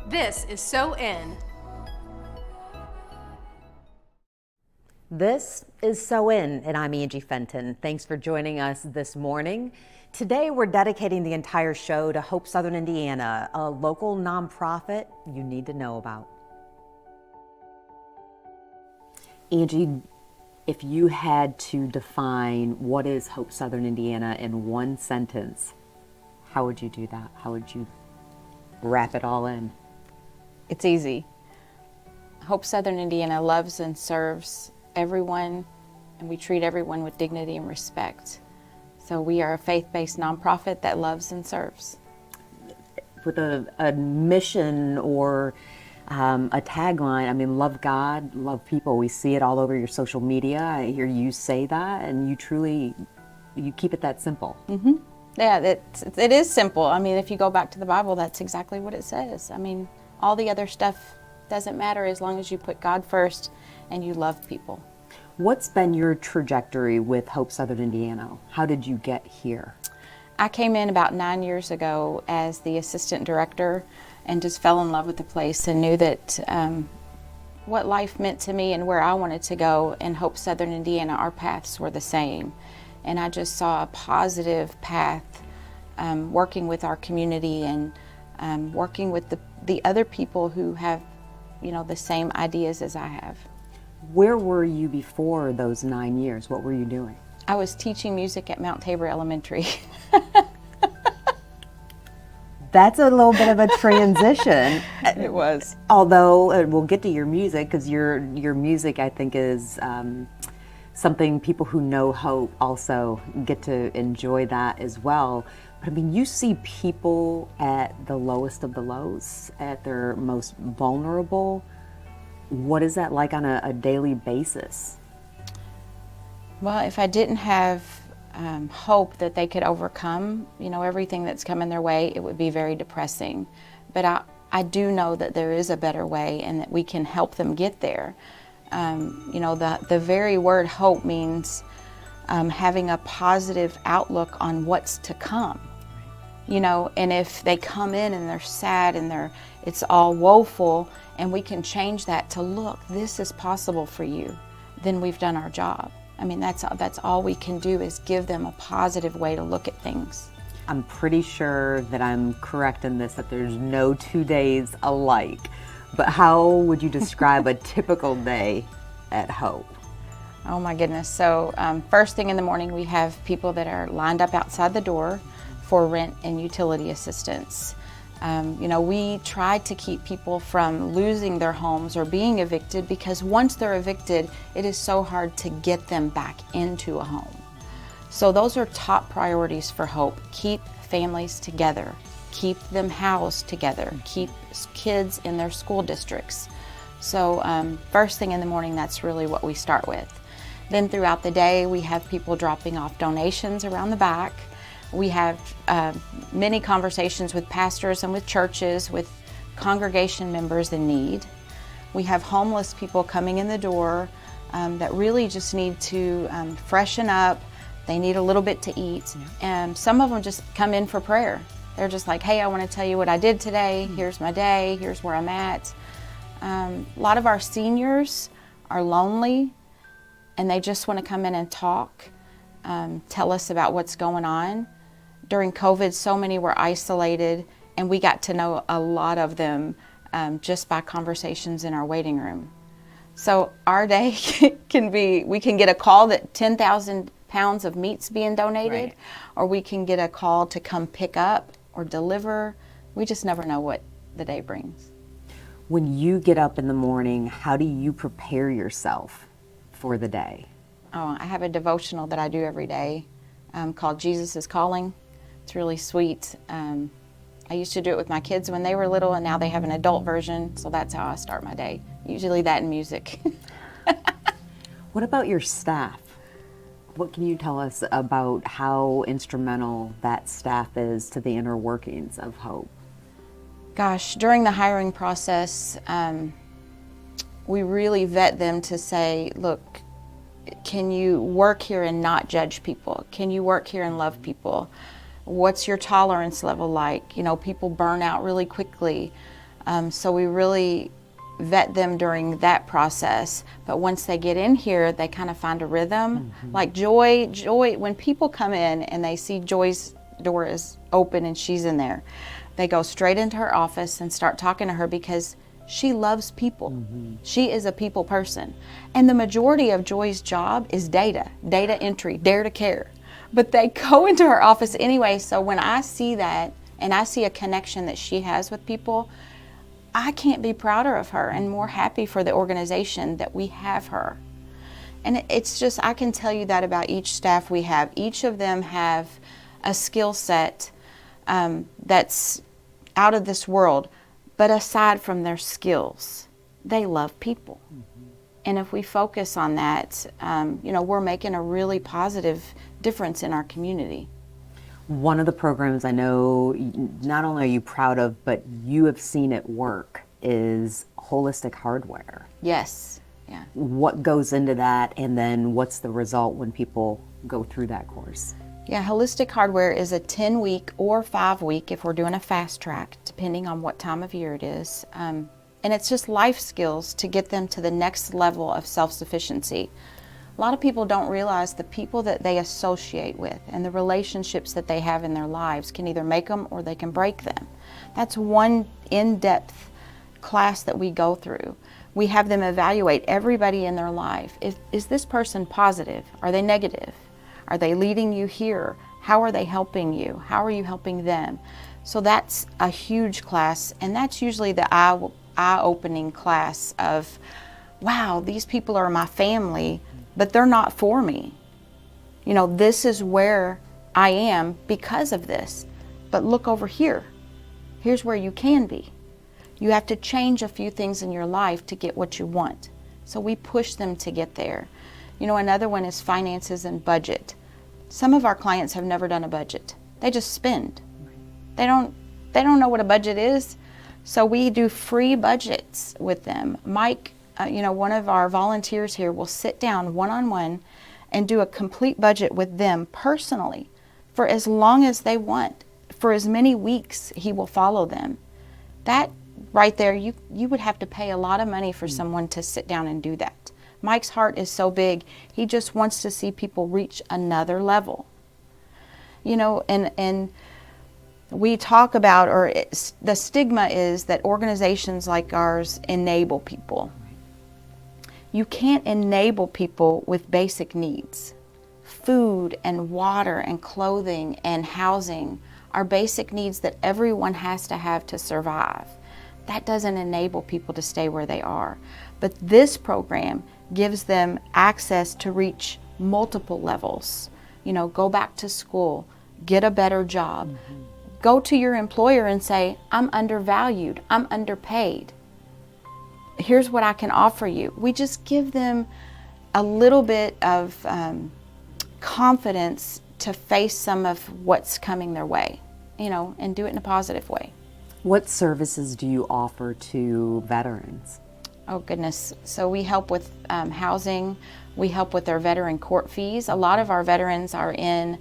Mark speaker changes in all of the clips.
Speaker 1: This is SoIN.
Speaker 2: This is SoIN, and I'm Angie Fenton. Thanks for joining us this morning. Today, we're dedicating the entire show to Hope Southern Indiana, a local nonprofit you need to know about. Angie, if you had to define what is Hope Southern Indiana in one sentence, how would you do that? How would you wrap it all in?
Speaker 3: It's easy. Hope Southern Indiana loves and serves everyone, and we treat everyone with dignity and respect. So we are a faith-based nonprofit that loves and serves.
Speaker 2: With a mission or a tagline, I mean, love God, love people. We see it all over your social media. I hear you say that, and you keep it that simple.
Speaker 3: Mm-hmm. Yeah, it is simple. I mean, if you go back to the Bible, that's exactly what it says. I mean, all the other stuff doesn't matter as long as you put God first and you love people.
Speaker 2: What's been your trajectory with Hope Southern Indiana? How did you get here?
Speaker 3: I came in about 9 years ago as the assistant director and just fell in love with the place and knew that what life meant to me and where I wanted to go. In Hope Southern Indiana, our paths were the same. And I just saw a positive path working with our community and working with the other people who have, the same ideas as I have.
Speaker 2: Where were you before those 9 years? What were you doing?
Speaker 3: I was teaching music at Mount Tabor Elementary.
Speaker 2: That's a little bit of a transition.
Speaker 3: It was.
Speaker 2: Although we'll get to your music, because your music, I think, is something people who know Hope also get to enjoy that as well. But I mean, you see people at the lowest of the lows, at their most vulnerable. What is that like on a daily basis?
Speaker 3: Well, if I didn't have hope that they could overcome, everything that's coming their way, it would be very depressing. But I do know that there is a better way and that we can help them get there. The very word hope means having a positive outlook on what's to come. And if they come in and they're sad and it's all woeful, and we can change that to, look, this is possible for you, then we've done our job. I mean, that's all we can do, is give them a positive way to look at things.
Speaker 2: I'm pretty sure that I'm correct in this, that there's no 2 days alike. But how would you describe a typical day at Hope?
Speaker 3: Oh my goodness. So first thing in the morning, we have people that are lined up outside the door for rent and utility assistance. We try to keep people from losing their homes or being evicted, because once they're evicted, it is so hard to get them back into a home. So those are top priorities for Hope. Keep families together, keep them housed together, keep kids in their school districts. So first thing in the morning, that's really what we start with. Then throughout the day, we have people dropping off donations around the back. We have many conversations with pastors and with churches, with congregation members in need. We have homeless people coming in the door that really just need to freshen up. They need a little bit to eat. And some of them just come in for prayer. They're just like, hey, I want to tell you what I did today. Here's my day. Here's where I'm at. A lot of our seniors are lonely, and they just want to come in and talk, tell us about what's going on. During COVID, so many were isolated, and we got to know a lot of them just by conversations in our waiting room. So our day can be, we can get a call that 10,000 pounds of meat's being donated, right, or we can get a call to come pick up or deliver. We just never know what the day brings.
Speaker 2: When you get up in the morning, how do you prepare yourself for the day?
Speaker 3: Oh, I have a devotional that I do every day called Jesus is Calling. It's really sweet. I used to do it with my kids when they were little, and now they have an adult version, so that's how I start my day. Usually that and music.
Speaker 2: What about your staff? What can you tell us about how instrumental that staff is to the inner workings of Hope?
Speaker 3: Gosh, during the hiring process, we really vet them to say, look, can you work here and not judge people? Can you work here and love people? What's your tolerance level like? You know, people burn out really quickly. So we really vet them during that process. But once they get in here, they kind of find a rhythm. Like Joy, when people come in and they see Joy's door is open and she's in there, they go straight into her office and start talking to her because she loves people. She is a people person. And the majority of Joy's job is data entry, dare to care. But they go into her office anyway. So when I see that and I see a connection that she has with people, I can't be prouder of her and more happy for the organization that we have her. And it's just, I can tell you that about each staff we have. Each of them have a skill set that's out of this world. But aside from their skills, they love people. And if we focus on that, we're making a really positive difference in our community.
Speaker 2: One of the programs I know not only are you proud of, but you have seen it work is holistic hardware.
Speaker 3: Yes. Yeah.
Speaker 2: What goes into that, and then what's the result when people go through that course?
Speaker 3: Yeah, holistic hardware is a 10-week or 5-week if we're doing a fast track, depending on what time of year it is. And it's just life skills to get them to the next level of self-sufficiency. A lot of people don't realize the people that they associate with and the relationships that they have in their lives can either make them or they can break them. That's one in-depth class that we go through. We have them evaluate everybody in their life. Is this person positive? Are they negative? Are they leading you here? How are they helping you? How are you helping them? So that's a huge class, and that's usually the eye-opening class of, wow, these people are my family, but they're not for me. This is where I am because of this. But look over here. Here's where you can be. You have to change a few things in your life to get what you want. So we push them to get there. Another one is finances and budget. Some of our clients have never done a budget. They just spend. They don't know what a budget is. So we do free budgets with them. Mike, one of our volunteers here will sit down one-on-one and do a complete budget with them personally for as long as they want. For as many weeks, he will follow them. That right there, you would have to pay a lot of money for someone to sit down and do that. Mike's heart is so big, he just wants to see people reach another level. And we talk about, the stigma is that organizations like ours enable people. You can't enable people with basic needs. Food and water and clothing and housing are basic needs that everyone has to have to survive. That doesn't enable people to stay where they are. But this program gives them access to reach multiple levels. Go back to school, get a better job. Go to your employer and say, I'm undervalued, I'm underpaid. Here's what I can offer you. We just give them a little bit of confidence to face some of what's coming their way, and do it in a positive way.
Speaker 2: What services do you offer to veterans?
Speaker 3: Oh goodness. So we help with housing. We help with their veteran court fees. A lot of our veterans are in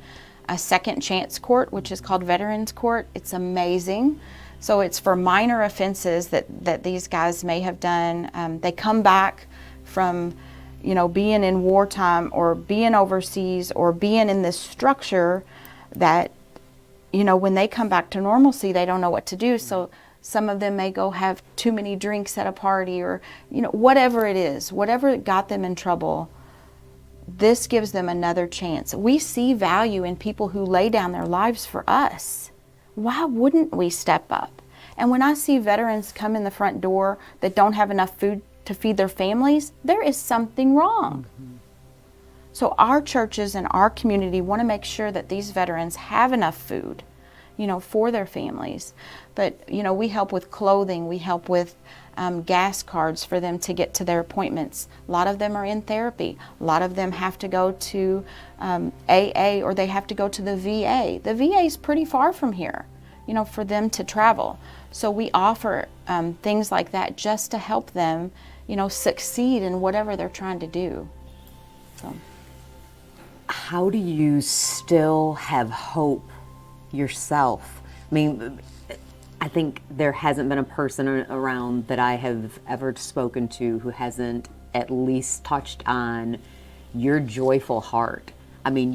Speaker 3: a second chance court, which is called Veterans Court. It's amazing. So it's for minor offenses that these guys may have done. They come back from, being in wartime or being overseas or being in this structure that, when they come back to normalcy, they don't know what to do. So some of them may go have too many drinks at a party or, whatever it is, whatever got them in trouble, this gives them another chance. We see value in people who lay down their lives for us. Why wouldn't we step up? And when I see veterans come in the front door that don't have enough food to feed their families, there is something wrong. So our churches and our community want to make sure that these veterans have enough food, for their families. But, we help with clothing, we help with gas cards for them to get to their appointments. A lot of them are in therapy. A lot of them have to go to AA or they have to go to the VA. The VA is pretty far from here, for them to travel. So we offer things like that just to help them, succeed in whatever they're trying to do. So.
Speaker 2: How do you still have hope yourself? I mean, I think there hasn't been a person around that I have ever spoken to who hasn't at least touched on your joyful heart. I mean,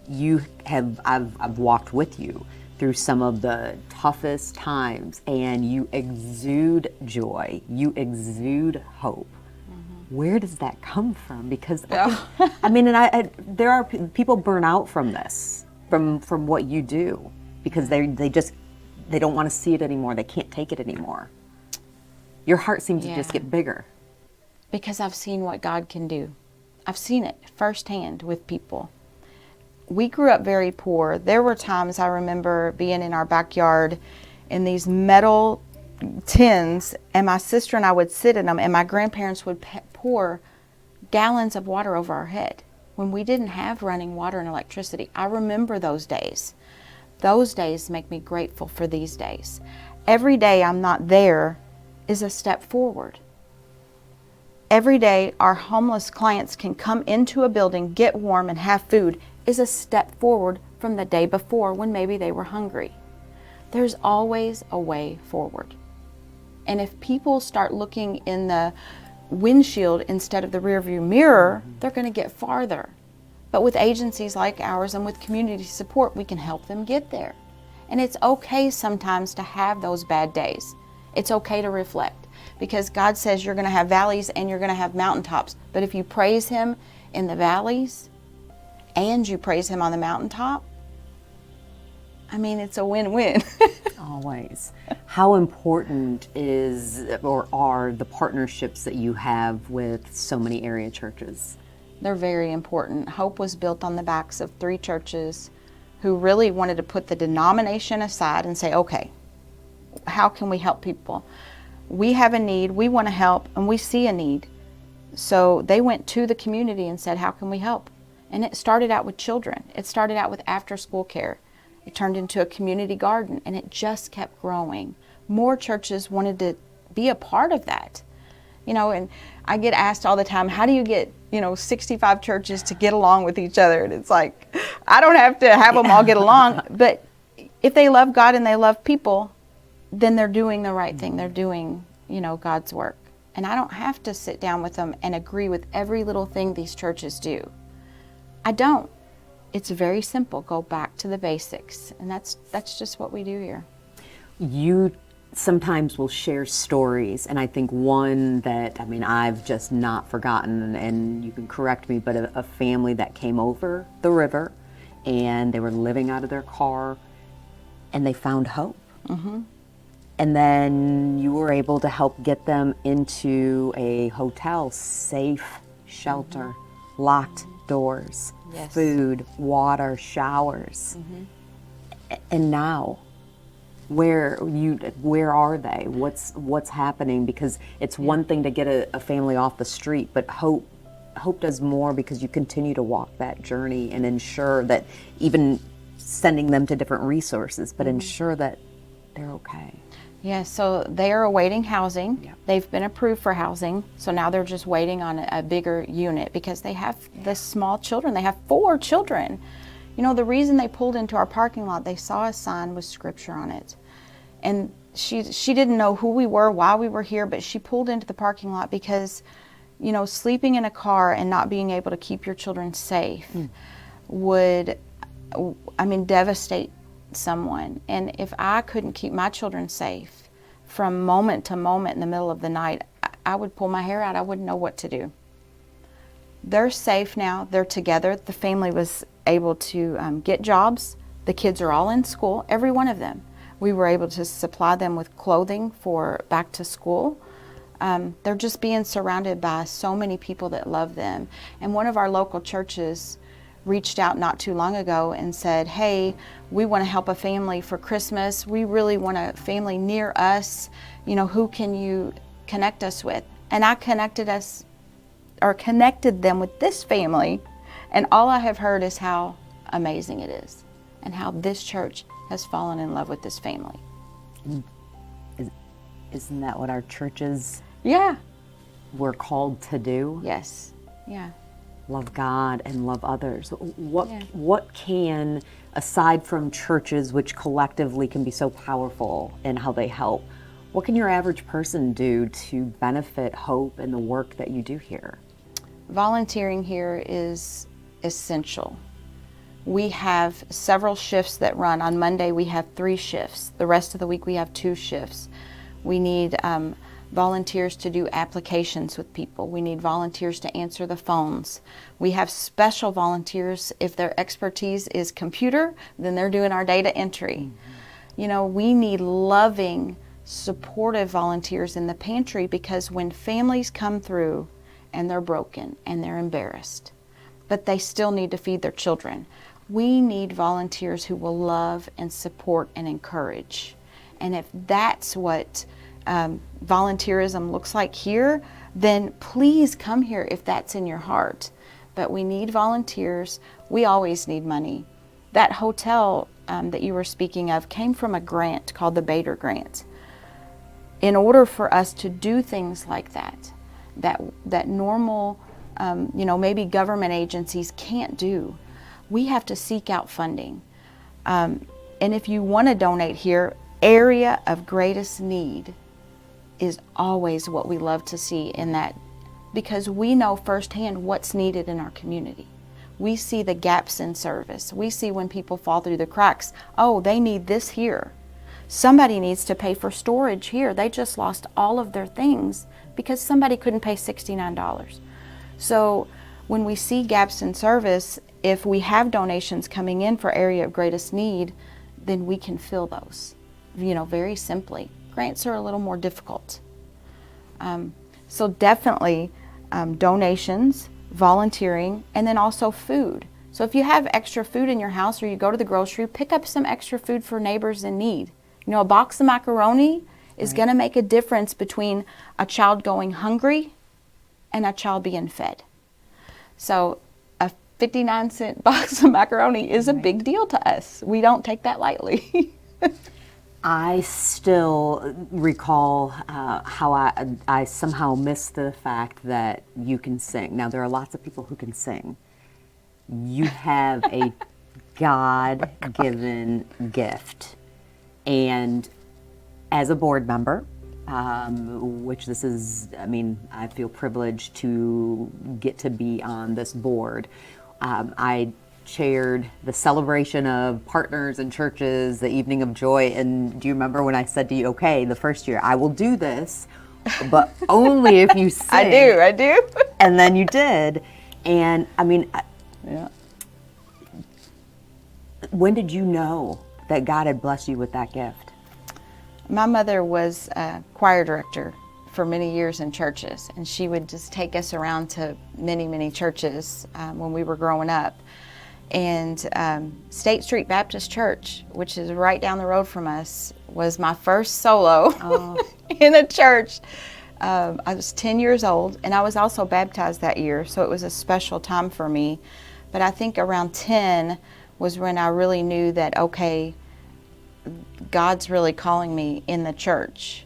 Speaker 2: you have I've walked with you through some of the toughest times, and you exude joy, you exude hope. Where does that come from? Because I mean, and there are people burn out from this, from what you do, because they don't want to see it anymore. They can't take it anymore. Your heart seems to just get bigger.
Speaker 3: Because I've seen what God can do. I've seen it firsthand with people. We grew up very poor. There were times I remember being in our backyard in these metal tins, and my sister and I would sit in them, and my grandparents would pour gallons of water over our head when we didn't have running water and electricity. I remember those days. Those days make me grateful for these days. Every day I'm not there is a step forward. Every day our homeless clients can come into a building, get warm, and have food is a step forward from the day before when maybe they were hungry. There's always a way forward. And if people start looking in the windshield instead of the rearview mirror, they're going to get farther. But with agencies like ours and with community support, we can help them get there. And it's okay sometimes to have those bad days. It's okay to reflect, because God says you're going to have valleys and you're going to have mountaintops. But if you praise Him in the valleys and you praise Him on the mountaintop, I mean, it's a win-win.
Speaker 2: Always. How important is or are the partnerships that you have with so many area churches?
Speaker 3: They're very important. Hope was built on the backs of 3 churches who really wanted to put the denomination aside and say, okay, how can we help people? We have a need, we want to help, and we see a need. So they went to the community and said, how can we help? And it started out with children. It started out with after-school care. It turned into a community garden, and it just kept growing. More churches wanted to be a part of that. You know, and I get asked all the time, how do you get, 65 churches to get along with each other? And it's like, I don't have to have them all get along, but if they love God and they love people, then they're doing the right thing. They're doing, God's work. And I don't have to sit down with them and agree with every little thing these churches do. I don't. It's very simple. Go back to the basics. And that's just what we do here.
Speaker 2: You sometimes will share stories, and I think one that, I've just not forgotten, and you can correct me, but a family that came over the river, and they were living out of their car, and they found hope. Mm-hmm. And then you were able to help get them into a hotel, safe shelter, locked doors,
Speaker 3: Yes.
Speaker 2: food, water, showers. Mm-hmm. And now, where are they? What's happening? Because it's one thing to get a family off the street, but hope does more, because you continue to walk that journey and ensure that, even sending them to different resources, but ensure that they're okay.
Speaker 3: Yeah, so they are awaiting housing.
Speaker 2: Yep.
Speaker 3: They've been approved for housing, so now they're just waiting on a bigger unit, because they have the small children. They have 4 children. The reason they pulled into our parking lot, they saw a sign with scripture on it. And she didn't know who we were, why we were here, but she pulled into the parking lot because, sleeping in a car and not being able to keep your children safe would, devastate someone. And if I couldn't keep my children safe from moment to moment in the middle of the night, I would pull my hair out. I wouldn't know what to do. They're safe now. They're together. The family was able to get jobs. The kids are all in school, every one of them. We were able to supply them with clothing for back to school. They're just being surrounded by so many people that love them. And one of our local churches reached out not too long ago and said, hey, we want to help a family for Christmas. We really want a family near us. Who can you connect us with? And I connected them with this family. And all I have heard is how amazing it is and how this church has fallen in love with this family.
Speaker 2: Isn't that what our churches
Speaker 3: Yeah.
Speaker 2: were called to do?
Speaker 3: Yes. Yeah.
Speaker 2: love God and love others. What can, aside from churches, which collectively can be so powerful in how they help, what can your average person do to benefit Hope and the work that you do here?
Speaker 3: Volunteering here is essential. We have several shifts that run. On Monday we have 3 shifts. The rest of the week we have 2 shifts. We need volunteers to do applications with people. We need volunteers to answer the phones. We have special volunteers. If their expertise is computer, then they're doing our data entry. You know, we need loving, supportive volunteers in the pantry, because when families come through and they're broken and they're embarrassed, but they still need to feed their children, we need volunteers who will love and support and encourage. And if that's what volunteerism looks like here, then please come here if that's in your heart. But we need volunteers. We always need money. That hotel that you were speaking of came from a grant called the Bader Grant. In order for us to do things like that normal, maybe government agencies can't do, we have to seek out funding. And if you want to donate here, area of greatest need is always what we love to see in that, because we know firsthand what's needed in our community. We see the gaps in service. We see when people fall through the cracks. Oh, they need this here. Somebody needs to pay for storage here. They just lost all of their things because somebody couldn't pay $69. So when we see gaps in service, if we have donations coming in for area of greatest need, then we can fill those, very simply. Grants are a little more difficult. So definitely donations, volunteering, and then also food. So if you have extra food in your house, or you go to the grocery, pick up some extra food for neighbors in need. A box of macaroni is going to make a difference between a child going hungry and a child being fed. So a 59-cent box of macaroni is a big deal to us. We don't take that lightly.
Speaker 2: I still recall how I somehow missed the fact that you can sing. Now, there are lots of people who can sing. You have a God-given gift. And as a board member, which this is, I feel privileged to get to be on this board. I chaired the celebration of partners and churches, the Evening of Joy. And do you remember when I said to you, okay, the first year, I will do this, but only if you sing.
Speaker 3: I do.
Speaker 2: And then you did. And
Speaker 3: yeah.
Speaker 2: When did you know that God had blessed you with that gift?
Speaker 3: My mother was a choir director for many years in churches, and she would just take us around to many, many churches when we were growing up. And State Street Baptist Church, which is right down the road from us, was my first solo in a church. I was 10 years old, and I was also baptized that year, so it was a special time for me. But I think around 10 was when I really knew that, okay, God's really calling me in the church.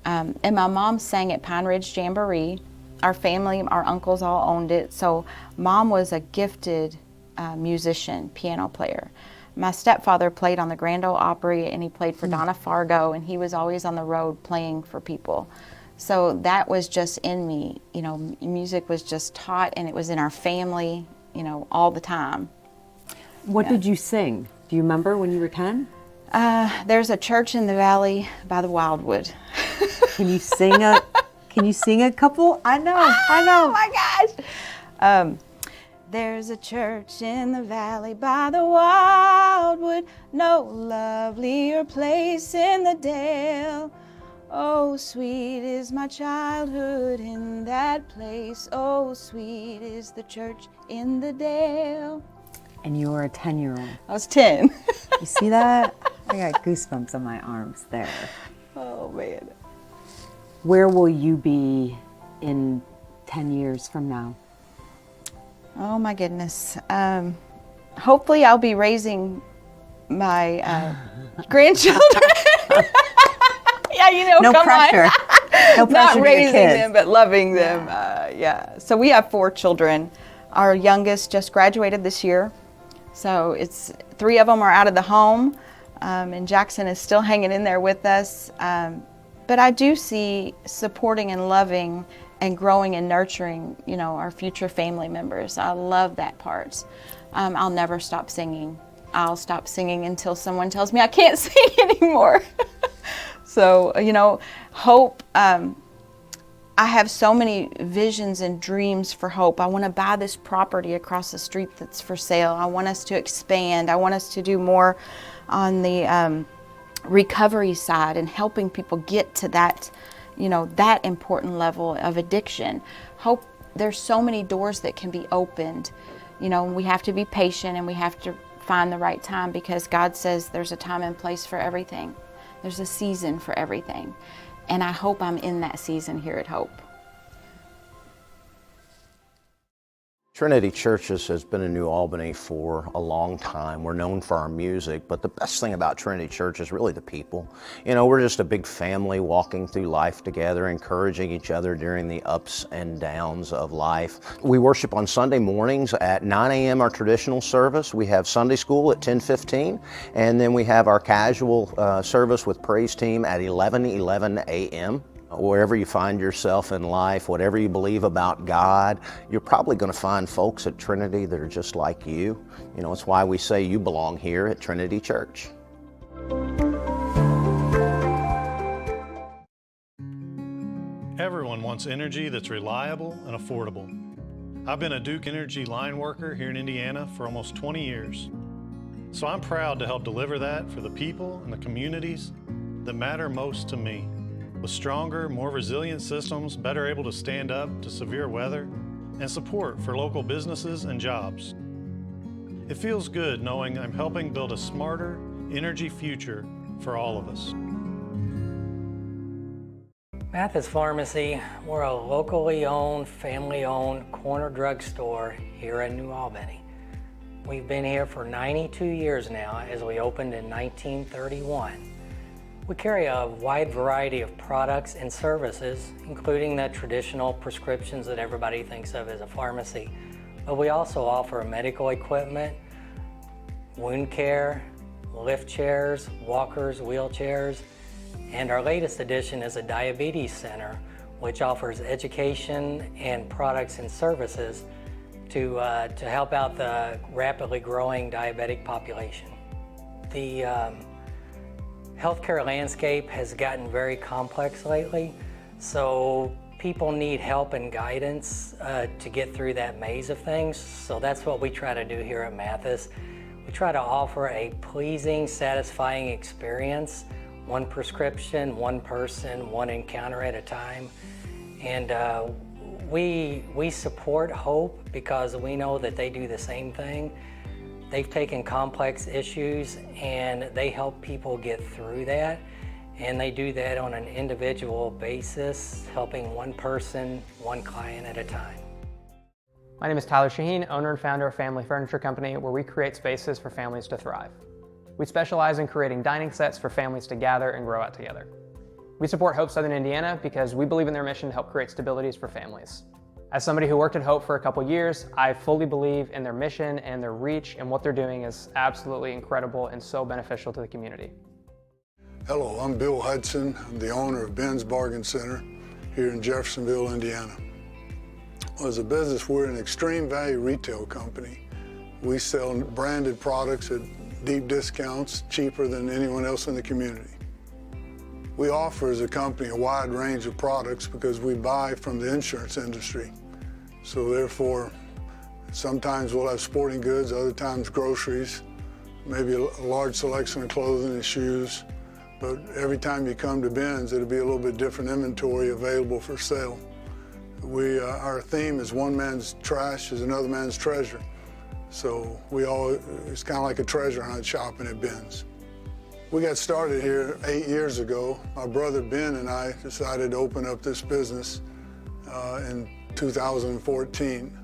Speaker 3: And my mom sang at Pine Ridge Jamboree. Our family, our uncles all owned it, so Mom was a gifted musician, piano player. My stepfather played on the Grand Ole Opry, and he played for Donna Fargo, and he was always on the road playing for people. So that was just in me. Music was just taught, and it was in our family, all the time.
Speaker 2: What did you sing? Do you remember when you were 10?
Speaker 3: There's a church in the valley by the Wildwood.
Speaker 2: Can you sing a couple? I know.
Speaker 3: Oh my gosh. There's a church in the valley by the wildwood, no lovelier place in the dale. Oh, sweet is my childhood in that place. Oh, sweet is the church in the dale.
Speaker 2: And you were a 10-year-old.
Speaker 3: I was 10.
Speaker 2: You see that? I got goosebumps on my arms there.
Speaker 3: Oh, man.
Speaker 2: Where will you be in 10 years from now?
Speaker 3: Oh my goodness. Hopefully I'll be raising my grandchildren. Yeah,
Speaker 2: no
Speaker 3: come
Speaker 2: pressure.
Speaker 3: On.
Speaker 2: No pressure.
Speaker 3: Not raising
Speaker 2: to your kids.
Speaker 3: them, but loving them. Yeah. So we have 4 children. Our youngest just graduated this year, so it's 3 of them are out of the home, and Jackson is still hanging in there with us. But I do see supporting and loving and growing and nurturing, our future family members. I love that part. I'll never stop singing. I'll stop singing until someone tells me I can't sing anymore. So, hope, I have so many visions and dreams for Hope. I want to buy this property across the street that's for sale. I want us to expand. I want us to do more on the recovery side and helping people get to that, that important level of addiction. Hope, there's so many doors that can be opened. We have to be patient and we have to find the right time, because God says there's a time and place for everything. There's a season for everything. And I hope I'm in that season here at Hope.
Speaker 1: Trinity Churches has been in New Albany for a long time. We're known for our music, but the best thing about Trinity Church is really the people. We're just a big family walking through life together, encouraging each other during the ups and downs of life. We worship on Sunday mornings at 9 a.m. our traditional service. We have Sunday school at 10:15, and then we have our casual service with praise team at 11:11 a.m. Wherever you find yourself in life, whatever you believe about God, you're probably going to find folks at Trinity that are just like you. It's why we say you belong here at Trinity Church.
Speaker 4: Everyone wants energy that's reliable and affordable. I've been a Duke Energy line worker here in Indiana for almost 20 years. So I'm proud to help deliver that for the people and the communities that matter most to me. With stronger, more resilient systems, better able to stand up to severe weather, and support for local businesses and jobs. It feels good knowing I'm helping build a smarter energy future for all of us.
Speaker 5: Mathis Pharmacy, we're a locally owned, family-owned corner drugstore here in New Albany. We've been here for 92 years now, as we opened in 1931. We carry a wide variety of products and services, including the traditional prescriptions that everybody thinks of as a pharmacy. But we also offer medical equipment, wound care, lift chairs, walkers, wheelchairs, and our latest addition is a diabetes center, which offers education and products and services to help out the rapidly growing diabetic population. The healthcare landscape has gotten very complex lately, so people need help and guidance to get through that maze of things. So that's what we try to do here at Mathis. We try to offer a pleasing, satisfying experience, one prescription, one person, one encounter at a time. And we support Hope because we know that they do the same thing. They've taken complex issues and they help people get through that, and they do that on an individual basis, helping one person, one client at a time.
Speaker 6: My name is Tyler Shaheen, owner and founder of Family Furniture Company, where we create spaces for families to thrive. We specialize in creating dining sets for families to gather and grow out together. We support Hope Southern Indiana because we believe in their mission to help create stabilities for families. As somebody who worked at Hope for a couple years, I fully believe in their mission and their reach, and what they're doing is absolutely incredible and so beneficial to the community.
Speaker 7: Hello, I'm Bill Hudson. I'm the owner of Ben's Bargain Center here in Jeffersonville, Indiana. As a business, we're an extreme value retail company. We sell branded products at deep discounts, cheaper than anyone else in the community. We offer as a company a wide range of products because we buy from the insurance industry. So therefore, sometimes we'll have sporting goods, other times groceries, maybe a large selection of clothing and shoes. But every time you come to Ben's, it'll be a little bit different inventory available for sale. Our theme is one man's trash is another man's treasure. So it's kind of like a treasure hunt shopping at Ben's. We got started here 8 years ago. My brother Ben and I decided to open up this business in 2014.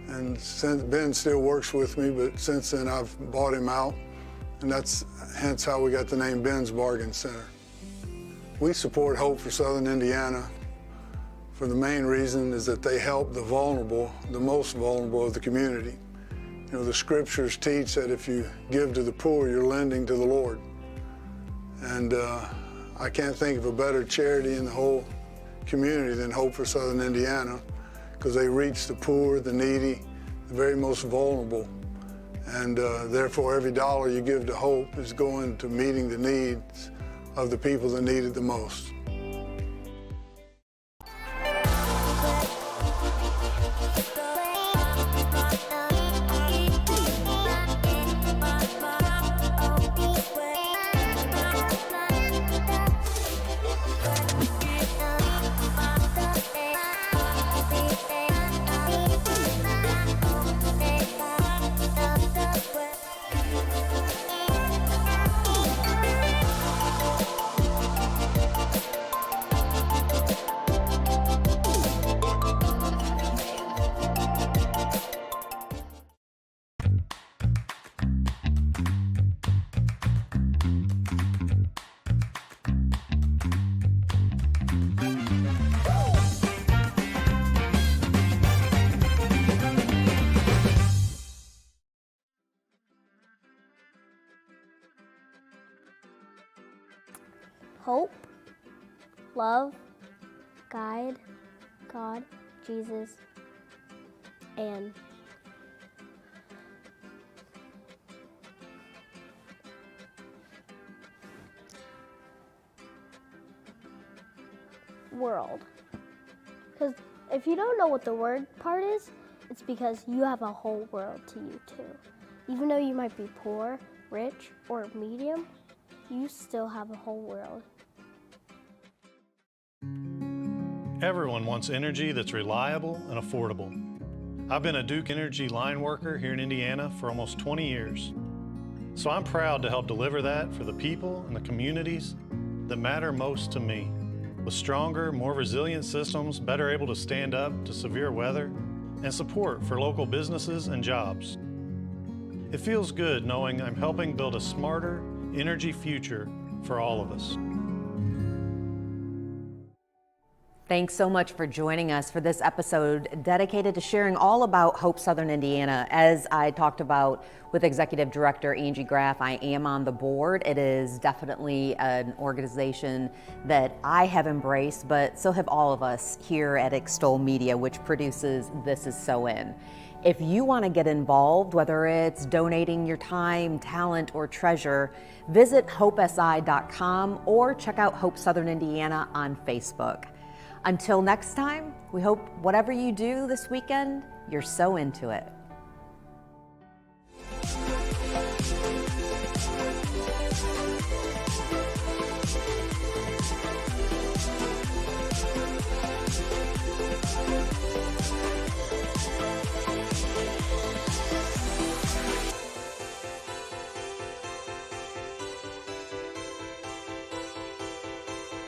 Speaker 7: And since Ben still works with me, but since then I've bought him out. And that's hence how we got the name Ben's Bargain Center. We support Hope for Southern Indiana for the main reason is that they help the vulnerable, the most vulnerable of the community. You know, the scriptures teach that if you give to the poor, you're lending to the Lord. And I can't think of a better charity in the whole community than Hope for Southern Indiana, because they reach the poor, the needy, the very most vulnerable. And therefore, every dollar you give to Hope is going to meeting the needs of the people that need it the most.
Speaker 8: Hope, love, guide, God, Jesus, and world. Because if you don't know what the word part is, it's because you have a whole world to you too. Even though you might be poor, rich, or medium, you still have a whole world.
Speaker 4: Everyone wants energy that's reliable and affordable. I've been a Duke Energy line worker here in Indiana for almost 20 years. So I'm proud to help deliver that for the people and the communities that matter most to me. With stronger, more resilient systems, better able to stand up to severe weather, and support for local businesses and jobs. It feels good knowing I'm helping build a smarter energy future for all of us.
Speaker 2: Thanks so much for joining us for this episode dedicated to sharing all about Hope Southern Indiana. As I talked about with Executive Director Angie Graff, I am on the board. It is definitely an organization that I have embraced, but so have all of us here at Extol Media, which produces This Is SoIN. If you want to get involved, whether it's donating your time, talent, or treasure, visit hopesi.com or check out Hope Southern Indiana on Facebook. Until next time, we hope whatever you do this weekend, you're so into it.